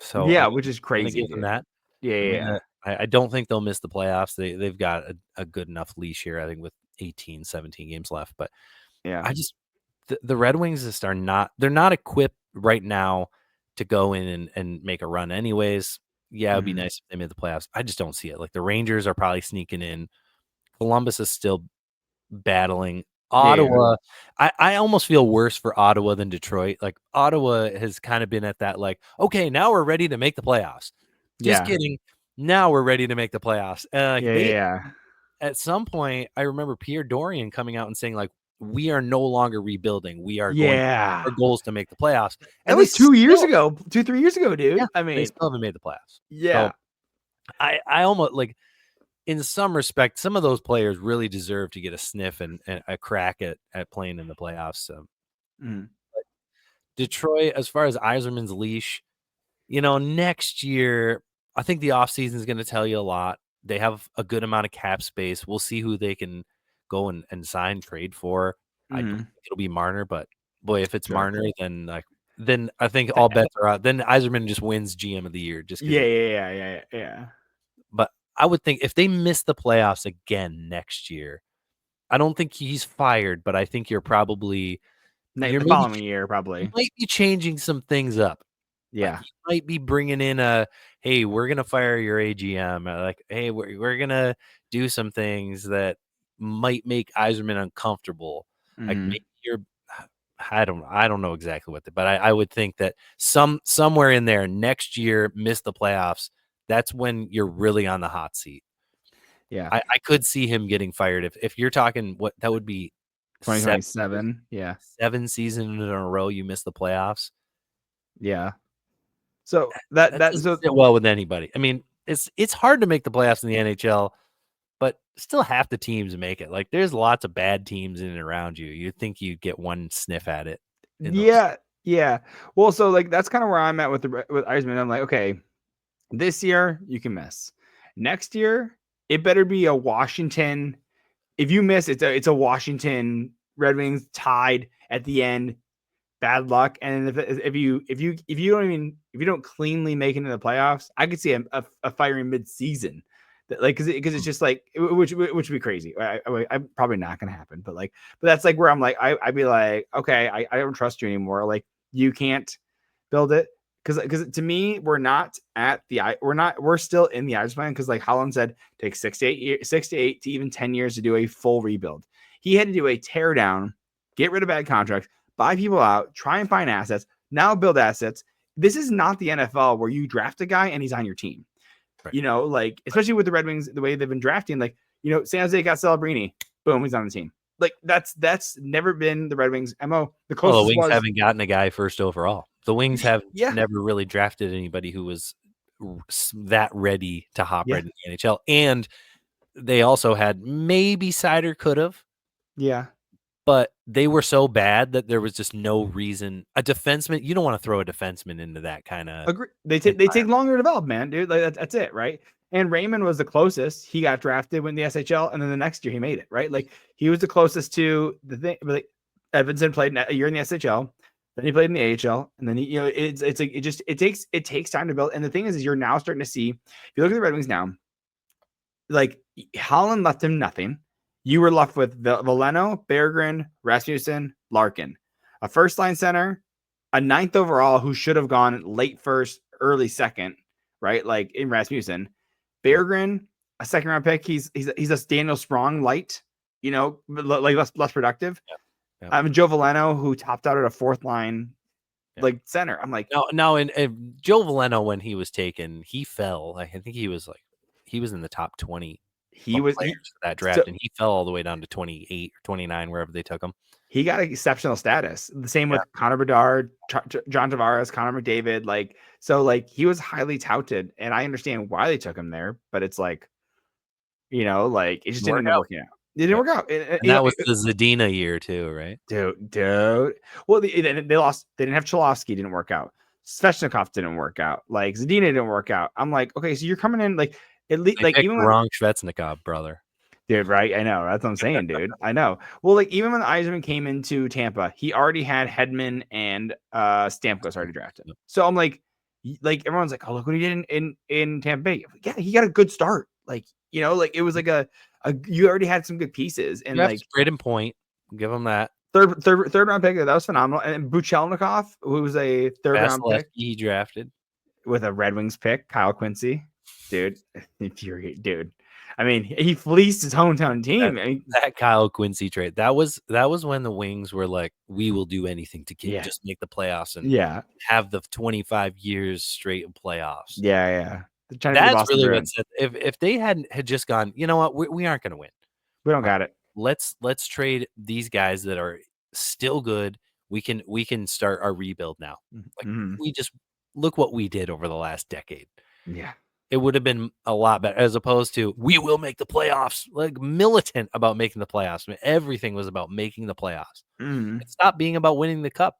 So which is crazy. Give them that. Yeah. I don't think they'll miss the playoffs. They've got a good enough leash here, I think, with 18, 17 games left. But I just the Red Wings they're not equipped right now to go in and make a run anyways. Yeah, it'd be nice if they made the playoffs. I just don't see it. Like, the Rangers are probably sneaking in. Columbus is still battling. Ottawa, I almost feel worse for Ottawa than Detroit. Like, Ottawa has kind of been at that, like, okay, now we're ready to make the playoffs. Just kidding. Now we're ready to make the playoffs. At some point, I remember Pierre Dorian coming out and saying, like, we are no longer rebuilding. We are going. Our goal is to make the playoffs. And that was 3 years ago, dude. Yeah, I mean, they still haven't made the playoffs. Yeah. So I almost like, in some respect, some of those players really deserve to get a sniff and a crack at playing in the playoffs. So Detroit, as far as Yzerman's leash, next year, I think the offseason is going to tell you a lot. They have a good amount of cap space. We'll see who they can go and sign, trade for. I believe it'll be Marner, but boy, if it's Marner, then I think all bets are out. Then Yzerman just wins GM of the year. Just yeah. But I would think if they miss the playoffs again next year, I don't think he's fired, but I think you're probably the following year probably you might be changing some things up. Yeah, like you might be bringing in hey, we're gonna fire your AGM. Like, hey, we're gonna do some things that might make Yzerman uncomfortable. Like maybe I don't know exactly what, but I would think that somewhere in there next year, miss the playoffs. That's when you're really on the hot seat. Yeah, I could see him getting fired if you're talking what that would be 2027. Yeah, 7 seasons in a row you miss the playoffs. Yeah. So that doesn't sit well with anybody. I mean, it's hard to make the playoffs in the NHL, but still half the teams make it. Like, there's lots of bad teams in and around you. You'd think you'd get one sniff at it. Yeah. Well, so like that's kind of where I'm at with Yzerman. I'm like, okay, this year you can miss. Next year, it better be a Washington. If you miss, it's a Washington Red Wings tied at the end. Bad luck. And if you don't cleanly make it into the playoffs, I could see a firing mid-season. Like, because it's just like, which would be crazy. I'm probably not going to happen, but that's like where I'm like, I'd be like, okay, I don't trust you anymore. Like, you can't build it. Because to me, we're still in the Yzerplan, because like Holland said, takes 6 to 8 to even 10 years to do a full rebuild. He had to do a tear down, get rid of bad contracts, buy people out, try and find assets, now build assets. This is not the NFL where you draft a guy and he's on your team. Right. Like, especially with the Red Wings, the way they've been drafting, like, San Jose got Celebrini, boom, he's on the team. Like, that's never been the Red Wings MO. The Wings haven't gotten a guy first overall. The Wings have never really drafted anybody who was that ready to hop right in the NHL. And they also had, maybe Seider could have. Yeah. But they were so bad that there was just no reason. A defenseman, you don't want to throw a defenseman into that kind of. Agree. They take longer to develop, man, dude. Like, that's it, right? And Raymond was the closest. He got drafted in the SHL, and then the next year he made it, right? Like, he was the closest to the thing. Like, Edmonton played a year in the SHL, then he played in the AHL, and then he, it's like it takes time to build. And the thing is you're now starting to see. If you look at the Red Wings now, like, Holland left him nothing. You were left with Veleno, Berggren, Rasmussen, Larkin, a first-line center, a 9th overall who should have gone late first, early second, right? Like, in Rasmussen, Berggren, a second-round pick. He's a Daniel Sprong light, like less productive. Yeah. Joe Veleno, who topped out at a 4th-line, like, center. I'm like, no, and Joe Veleno, when he was taken, he fell. I think he was in the top 20. He was for that draft, and he fell all the way down to 28 or 29, wherever they took him. He got exceptional status. The same with Connor Bedard, John Tavares, Connor McDavid. Like, so, like, he was highly touted, and I understand why they took him there, but it's like, like, it just didn't work out. It didn't work out. And that was the Zadina year too, right? Dude. Well, they lost. They didn't have Cholowski. Didn't work out. Svechnikov didn't work out. Like, Zadina didn't work out. I'm like, okay, so you're coming in like. At least, like, even wrong Svechnikov, brother. Dude, right? I know. That's what I'm saying, dude. I know. Well, like, even when Yzerman came into Tampa, he already had Hedman and Stamkos already drafted. So I'm like everyone's like, oh, look what he did in Tampa Bay. Yeah, he got a good start. Like, like, it was like you already had some good pieces, and like Braden Point, give him that third round pick. That was phenomenal. And Buchelnikov, who was a third round pick, he drafted with a Red Wings pick, Kyle Quincy. Dude, infuriate, dude. I mean, he fleeced his hometown team. That Kyle Quincy trade. That was when the Wings were like, we will do anything to just make the playoffs and have the 25 years straight of playoffs. Yeah. That's really what said. If they had just gone, you know what, we aren't going to win. We don't got it. let's trade these guys that are still good. We can start our rebuild now. Like we just look what we did over the last decade. Yeah. It would have been a lot better as opposed to we will make the playoffs, like militant about making the playoffs. I mean, everything was about making the playoffs. It stopped being about winning the cup.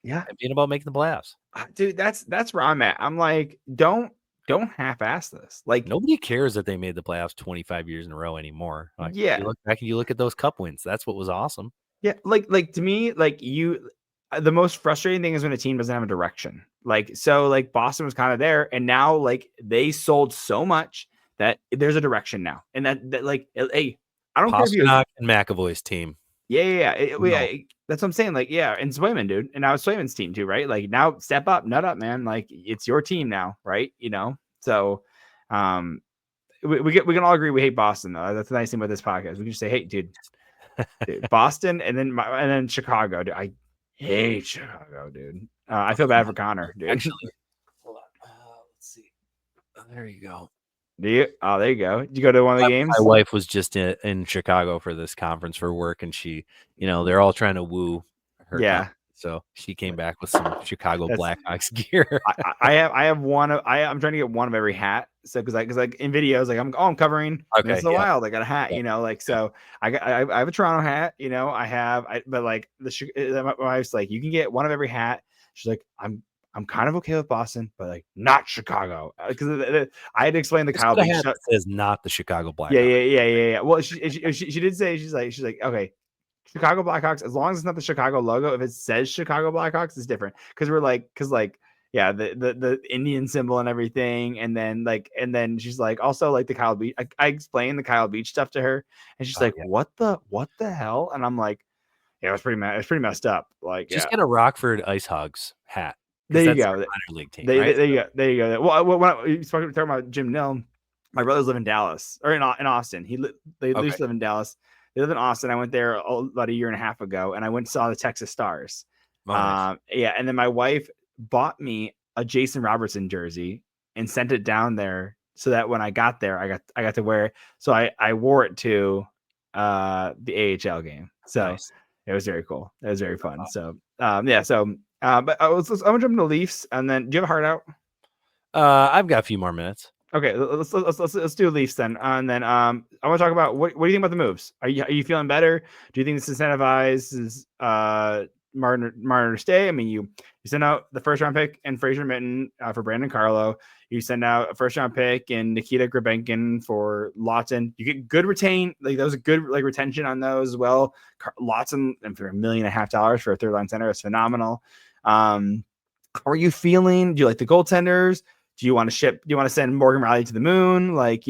Yeah. And being about making the playoffs. Dude, that's where I'm at. I'm like, don't half-ass this. Like nobody cares that they made the playoffs 25 years in a row anymore. Like yeah. you look back and you look at those cup wins. That's what was awesome. Yeah, like to me, like the most frustrating thing is when a team doesn't have a direction. Like so, like Boston was kind of there, and now like they sold so much that there's a direction now, and that like, hey, I don't care if you Pasternak and McAvoy's team. Yeah. That's what I'm saying. Like, yeah, and Swayman, dude, and now it's Swayman's team too, right? Like now, step up, nut up, man. Like it's your team now, right? You know, so we can all agree we hate Boston though. That's the nice thing about this podcast. We can just say, hey, dude, Boston, and then Chicago. Dude, I hate Chicago, dude. I feel bad for Connor, dude. Actually, hold on. Let's see. There you go. Do you? Oh, there you go. Did you go to one of the games? My wife was just in Chicago for this conference for work, and she, they're all trying to woo her. Yeah. So she came back with some Chicago Blackhawks gear. I have one of I'm trying to get one of every hat. So because like in videos, like I'm covering Minnesota the Wild. I got a hat, like so I have a Toronto hat, but like my wife's like, you can get one of every hat. She's like, I'm kind of okay with Boston, but like not Chicago, because I had to explain the Kyle Beach stuff. Says not the Chicago Blackhawks. Yeah. Well, she did say she's like okay. Chicago Blackhawks, as long as it's not the Chicago logo, if it says Chicago Blackhawks, it's different. Because the Indian symbol and everything, and then she's like, also like the Kyle Beach. I explained the Kyle Beach stuff to her, and she's what the hell? And I'm like, yeah, it's pretty messed up. Like, just get a Rockford Ice Hogs hat. There you go. League team, right? There you go. Well, when you talking about Jim Nill, my brothers live in Dallas or in Austin. They used to live in Dallas. They live in Austin. I went there about a year and a half ago, and I went and saw the Texas Stars. Oh, nice. Yeah, and then my wife bought me a Jason Robertson jersey and sent it down there so that when I got there, I got to wear it. So I wore it to the AHL game. So nice. It was very cool. It was very fun. Awesome. So yeah. So but I'm gonna jump into Leafs, and then do you have a heart out? I've got a few more minutes. Okay, let's do Leafs then, and then I want to talk about what do you think about the moves? Are you feeling better? Do you think this incentivizes Marner to stay? I mean, you send out the first round pick and Fraser Minten for Brandon Carlo. You send out a first round pick and Nikita Grabenkin for Lawton. You get good retain, like that was a good like retention on those as well. Lawton, and for $1.5 million for a third line center is phenomenal. How are you feeling? Do you like the goaltenders? Do you want to send Morgan Riley to the moon? Morgan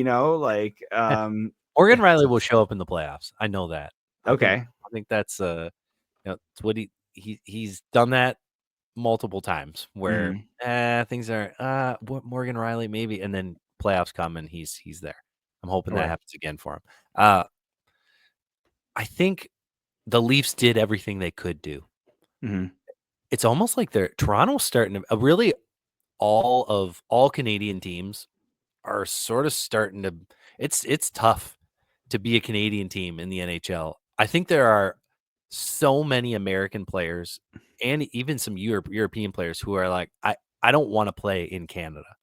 Riley will show up in the playoffs. I know that. I think that's it's what he's done that multiple times where things are Morgan Riley maybe, and then playoffs come and he's there. I'm hoping that happens again for him. I think the Leafs did everything they could do. Mm-hmm. It's almost like Toronto's starting to really. All Canadian teams are sort of starting to it's tough to be a Canadian team in the NHL. I think there are so many American players and even some European players who are like, I don't want to play in Canada.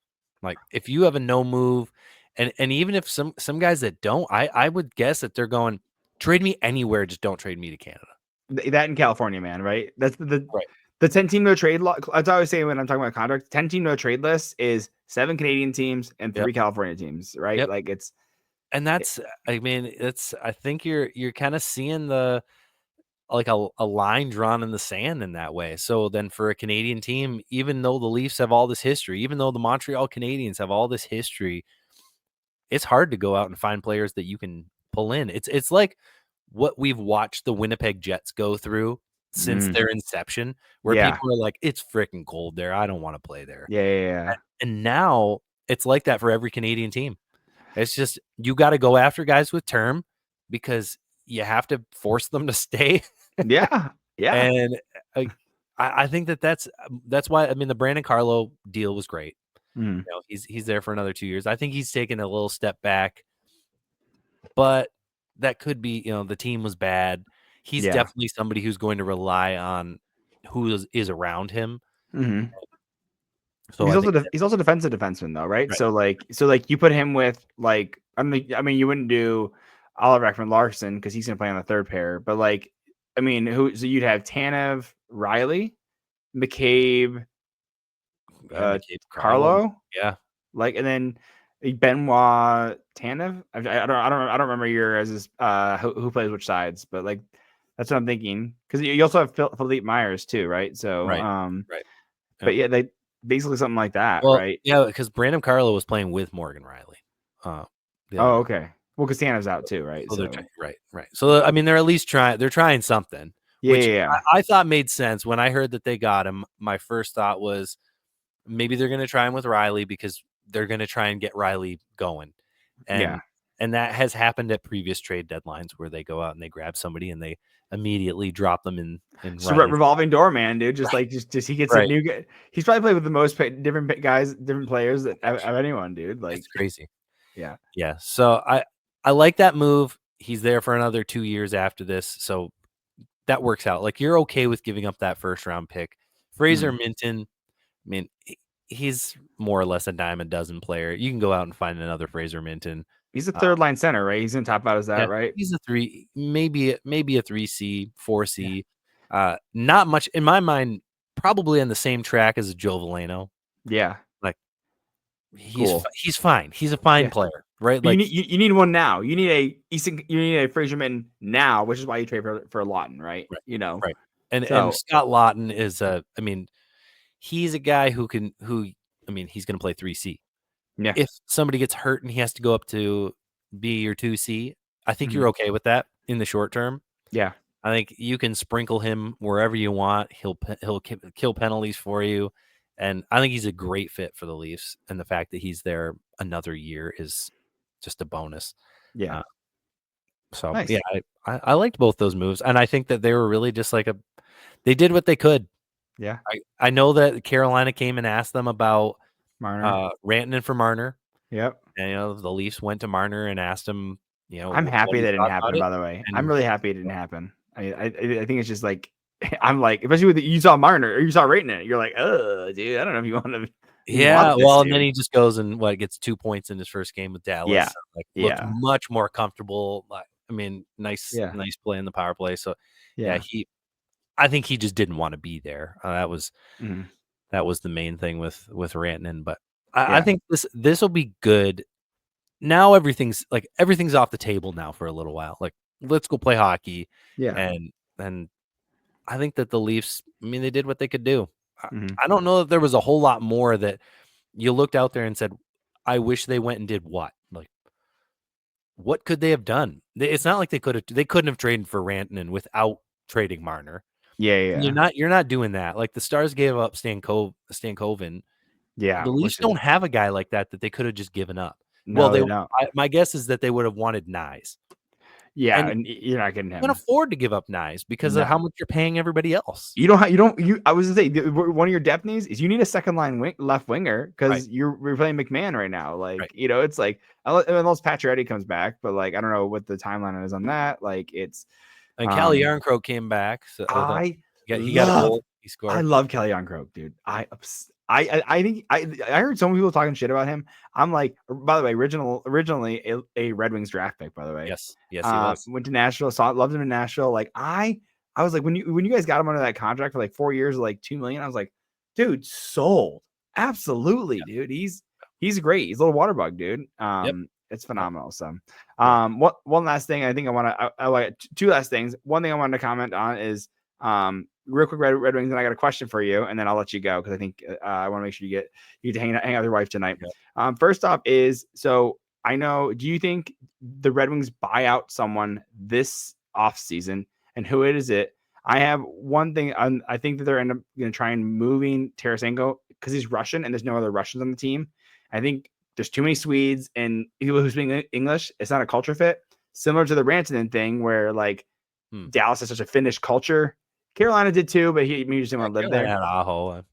Like if you have a no move and even if some guys that don't, I would guess that they're going, trade me anywhere, just don't trade me to Canada. That in California, man, right? That's the right. The 10-team no trade list. That's always say when I'm talking about contract. 10-team no trade list is 7 Canadian teams and 3 California teams, right? Yep. Like it's, and that's. I mean, it's. I think you're kind of seeing a line drawn in the sand in that way. So then for a Canadian team, even though the Leafs have all this history, even though the Montreal Canadiens have all this history, it's hard to go out and find players that you can pull in. It's like what we've watched the Winnipeg Jets go through since their inception, where people are like, it's freaking cold there. I don't want to play there. Yeah. And now it's like that for every Canadian team. It's just, you got to go after guys with term because you have to force them to stay. Yeah. And I think that's why, I mean, the Brandon Carlo deal was great. He's there for another 2 years. I think he's taken a little step back, but that could be, the team was bad. He's definitely somebody who's going to rely on who is around him. Mm-hmm. So He's also defensive defenseman though, right? Right. So you put him with like I mean you wouldn't do Oliver Ekman-Larsson because he's gonna play on the third pair, but like I mean who? So you'd have Tanev, Riley, McCabe, McCabe's Carlo, yeah, like and then Benoit Tanev. I don't remember your as who plays which sides, but like that's what I'm thinking because you also have Philippe Myers too, right? So right. but yeah, they basically something like that, Well, right? yeah, because Brandon Carlo was playing with Morgan Riley. The other Oh, night. okay. Well, because Tanev's out too, right? So they're So right. So I mean, they're at least trying. They're trying something, which yeah. I thought made sense when I heard that they got him. My first thought was maybe they're going to try him with Riley because they're going to try and get Riley going, and that has happened at previous trade deadlines where they go out and they grab somebody and they immediately drop them in. So revolving door, man, dude. Just he gets a Right. new guy. He's probably played with the most different guys, different players of anyone, dude. Like It's crazy. Yeah. So I like that move. He's there for another 2 years after this, so that works out. Like you're okay with giving up that first round pick. Fraser Minton, I mean, he's more or less a dime a dozen player. You can go out and find another Fraser Minton. He's a third line center, right? He's in top out as that, right? He's a 3, maybe a 3C, 4C. Not much in my mind. Probably on the same track as Joe Veleno. Yeah. Like he's fine. He's a fine player, right? But like you need one now. You need a Fraser Minton now, which is why you trade for Lawton, right? Right. And Scott Lawton is I mean, he's a guy he's going to play 3C. Yeah. If somebody gets hurt and he has to go up to B or 2C, I think you're okay with that in the short term. Yeah. I think you can sprinkle him wherever you want. He'll kill penalties for you. And I think he's a great fit for the Leafs. And the fact that he's there another year is just a bonus. Yeah. So nice. yeah, I liked both those moves. And I think that they were really just like they did what they could. Yeah. I know that Carolina came and asked them about Marner. Rantanen for Marner. Yep. And the Leafs went to Marner and asked him, I'm happy that didn't happen, by the way. I'm really happy it didn't happen. I think it's just like I'm like, especially with you saw Marner or you saw Rantanen, you're like, dude, I don't know if you want to. Yeah, well, and then he just goes and gets 2 points in his first game with Dallas. Yeah, looked much more comfortable. Nice play in the power play. So I think he just didn't want to be there. That was the main thing with Rantanen. But I think this will be good. Now everything's off the table now for a little while. Like, let's go play hockey. Yeah, and I think that the Leafs, they did what they could do. I don't know if there was a whole lot more that you looked out there and said, I wish they went and did what? Like, what could they have done? It's not like they couldn't have traded for Rantanen without trading Marner. Yeah. You're not doing that. Like the Stars gave up Stankoven. Yeah. The Leafs don't have a guy like that they could have just given up. No, well, they don't. My guess is that they would have wanted Nyes. Yeah, and you're not getting him. You can't afford to give up Nyes because of how much you're paying everybody else. I was gonna say one of your depth needs is you need a second line left winger because you're playing McMahon right now. Like it's like unless Pacioretty comes back, but like I don't know what the timeline is on that. Like it's and Calle Yarncroke came back. So he got a goal. He scored. I love Calle Yarncroke, dude. I think I heard some people talking shit about him. I'm like, by the way, originally a Red Wings draft pick, by the way. Yes, he was. Went to Nashville, loved him in Nashville. Like I was like, when you guys got him under that contract for like 4 years, like $2 million, I was like, dude, sold. Absolutely, dude. He's great. He's a little water bug, dude. It's phenomenal. So, one last thing I think I like two last things. One thing I wanted to comment on is real quick, Red Wings, and I got a question for you, and then I'll let you go because I think I want to make sure you get to hang out with your wife tonight. First off is, so I know, do you think the Red Wings buy out someone this offseason, and who is it? I have one thing. I think that they're going to try and moving Tarasenko because he's Russian and there's no other Russians on the team. I think there's too many Swedes and people who speak English. It's not a culture fit. Similar to the Rantanen thing where like Dallas has such a Finnish culture. Carolina did too, but he just didn't want to live there. Had Aho.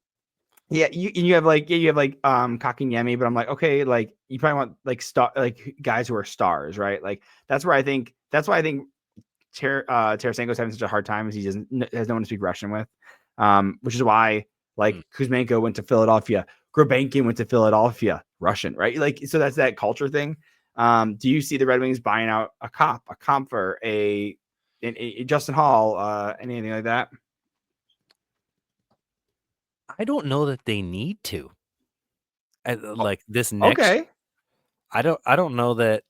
Yeah, you have like Kakanyemi, but I'm like, okay, like you probably want like guys who are stars, right? Like that's why I think Tarasenko's having such a hard time, is he has no one to speak Russian with, which is why like Kuzmenko went to Philadelphia, Grabankin went to Philadelphia, Russian, right? Like, so that's that culture thing. Do you see the Red Wings buying out a Comfer, a Justin Hall, anything like that? I don't know that they need to. Like this next, Okay, I don't know that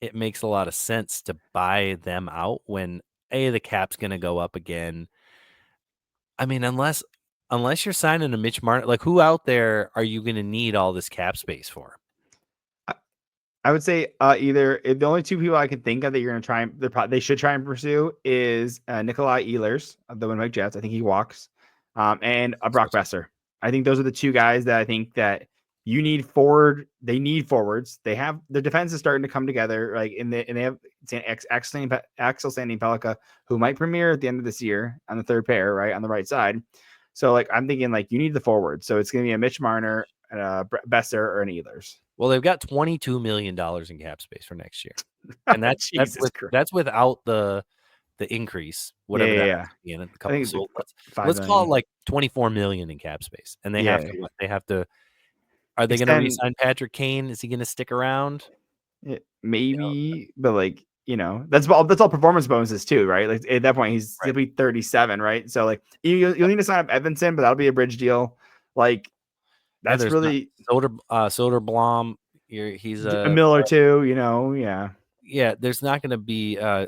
it makes a lot of sense to buy them out when the cap's going to go up again. I mean, unless you're signing a Mitch Marner, like who out there are you going to need all this cap space for? I would say either the only two people I can think of that you're going to try and they should try and pursue is Nikolai Ehlers of the Winnipeg Jets. I think he walks, and Brock Besser. I think those are the two guys that I think that you need forward. They need forwards. They have their defense is starting to come together. Like and they have Axel Sandin Pellikka, who might premiere at the end of this year on the third pair, right on the right side. So like I'm thinking like you need the forward. So it's going to be a Mitch Marner, Besser, or an Ehlers. Well, they've got $22 million in cap space for next year, and that's without the increase, whatever that is, in a couple. So let's call it like 24 million in cap space, and they have to. Are they going to re-sign Patrick Kane? Is he going to stick around? Maybe, but like that's all performance bonuses too, right? Like at that point, he'll be 37, right? So like you'll need to sign up Edmonton, but that'll be a bridge deal. Like that's really Soderblom. He's a Miller too, Yeah, there's not going to be a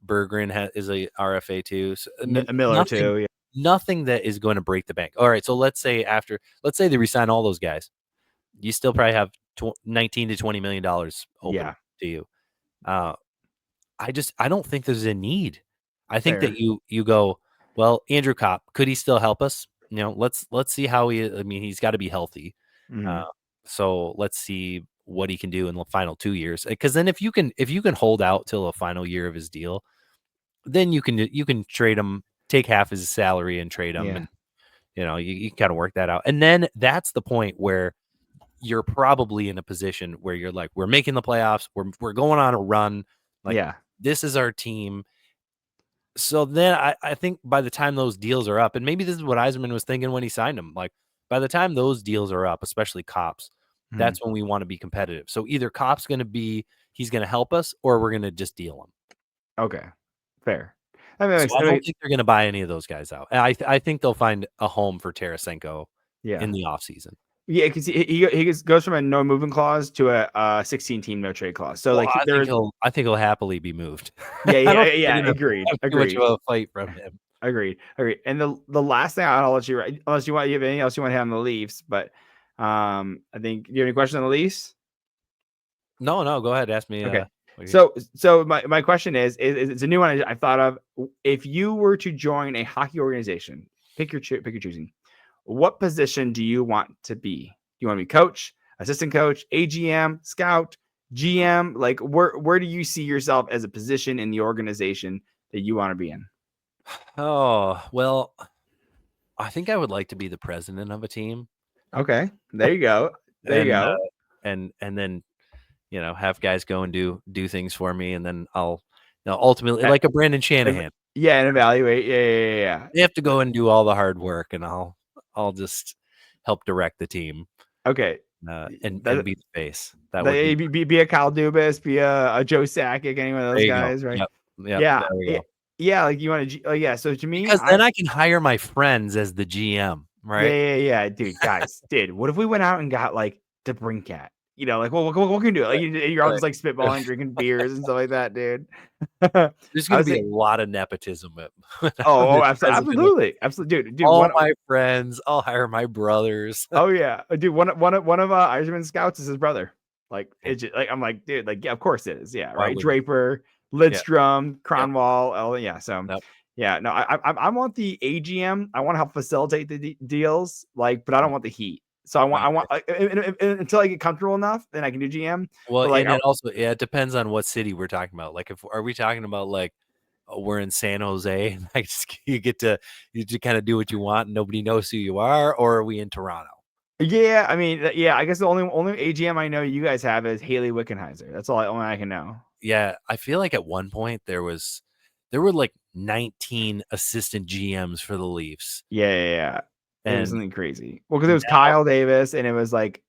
Berggren is a RFA too. So, a Miller too. Yeah. Nothing that is going to break the bank. All right, so let's say they resign all those guys, you still probably have $19 to $20 million open to you. I don't think there's a need. I think that you go, well, Andrew Kopp, could he still help us? Let's see how he's got to be healthy. Mm-hmm. So let's see what he can do in the final 2 years. Because then if you can hold out till the final year of his deal, then you can trade him, take half his salary and trade him, and you kind of work that out. And then that's the point where you're probably in a position where you're like, we're making the playoffs, we're going on a run, like this is our team. So then I think by the time those deals are up, and maybe this is what Yzerman was thinking when he signed him, like by the time those deals are up, especially Kopp's, that's when we want to be competitive. So either Kopp's going to he's going to help us, or we're going to just deal him. Okay, fair. I don't think they're going to buy any of those guys out. I think they'll find a home for Tarasenko in the offseason. Yeah, because he goes from a no moving clause to a 16-team no trade clause. So like I think he'll happily be moved. Yeah. Agreed. Too much of a fight from him. Agreed. And the last thing I'll let you, unless you have anything else you want to have on the Leafs, but I think, do you have any questions on the Leafs? No, go ahead. Ask me. Okay. So my question is it's a new one I thought of. If you were to join a hockey organization, pick your choosing. What position do you want to be? Do you want to be coach, assistant coach, AGM, scout, GM? Like where do you see yourself as a position in the organization that you want to be in? Oh, well, I think I would like to be the president of a team. Okay. There you go. And then, have guys go and do things for me. And then I'll ultimately like a Brandon Shanahan. Yeah. And evaluate. Yeah. They have to go and do all the hard work, and I'll just help direct the team. Okay. And be the face. That would be a Kyle Dubas, be a Joe Sakic, any one of those guys, right? Yep. Yeah. Like you want to, So to me, because then I can hire my friends as the GM, right? Yeah, dude, guys, what if we went out and got like the Brinkat? Like, what can we do? Like, you're all just like spitballing, drinking beers and stuff like that, dude. There's going to be a lot of nepotism. Absolutely, dude. All my friends, I'll hire my brothers. Oh yeah, dude. One of Yzerman's scouts is his brother. Like, it's just, like I'm like, dude, like, yeah, of course it is. Yeah, right. Draper, Lidstrom, Cronwall. Yeah. So. Yeah, no, I want the AGM. I want to help facilitate the deals, but I don't want the heat. So I want until I get comfortable enough, then I can do GM. Well, and it also it depends on what city we're talking about. Like, are we talking about like we're in San Jose, and you get to kind of do what you want, and nobody knows who you are, or are we in Toronto? Yeah, I mean, yeah, I guess the only AGM I know you guys have is Haley Wickenheiser. That's only I can know. Yeah, I feel like at one point there were like 19 assistant GMs for the Leafs. Yeah. It was And something crazy. Well, because it was Kyle Davis and it was like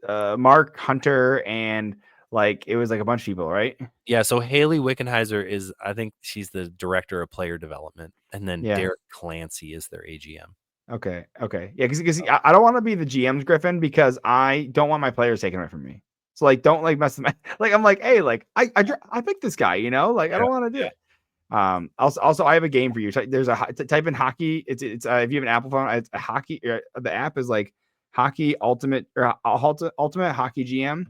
Mark Hunter and like it was like a bunch of people, right? Yeah, so Haley Wickenheiser I think she's the director of player development, and then Derek Clancy is their AGM. Okay. Yeah, because I don't want to be the GM's Griffin because I don't want my players taken away from me. So like, don't like mess with my like. I'm like, hey, like I picked this guy, you know, like I don't want to do it. Also, I have a game for you. There's type in hockey. It's if you have an Apple phone, it's a hockey. The app is like Hockey Ultimate or Ultimate Hockey GM.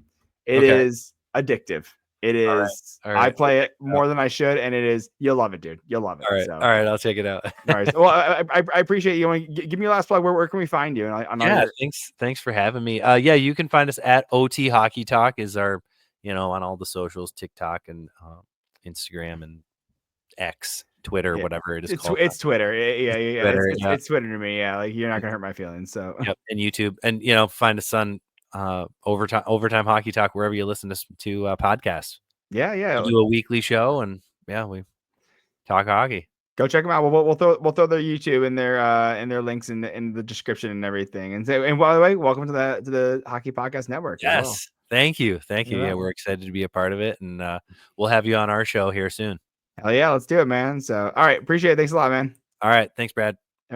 It is addictive. It is. All right. I play it more than I should, and it is. You'll love it, dude. You'll love it. All right. I'll check it out. All right. Well, I appreciate you. Give me a last plug. Where can we find you? Thanks for having me. Yeah, you can find us at OT Hockey Talk is our, on all the socials, TikTok and Instagram and X, Twitter, whatever it is called. It's Twitter. Yeah. Twitter, it's Twitter to me. Yeah, like you're not gonna hurt my feelings. So and YouTube, and find us on overtime hockey talk wherever you listen to podcasts. Yeah. We do a weekly show, and we talk hockey. Go check them out. We'll throw their YouTube in their links in the description and everything. And by the way, welcome to the Hockey Podcast Network. Yes, thank you. Yeah, we're excited to be a part of it, and we'll have you on our show here soon. Hell yeah, let's do it, man. So, all right, appreciate it. Thanks a lot, man. All right, thanks, Brad.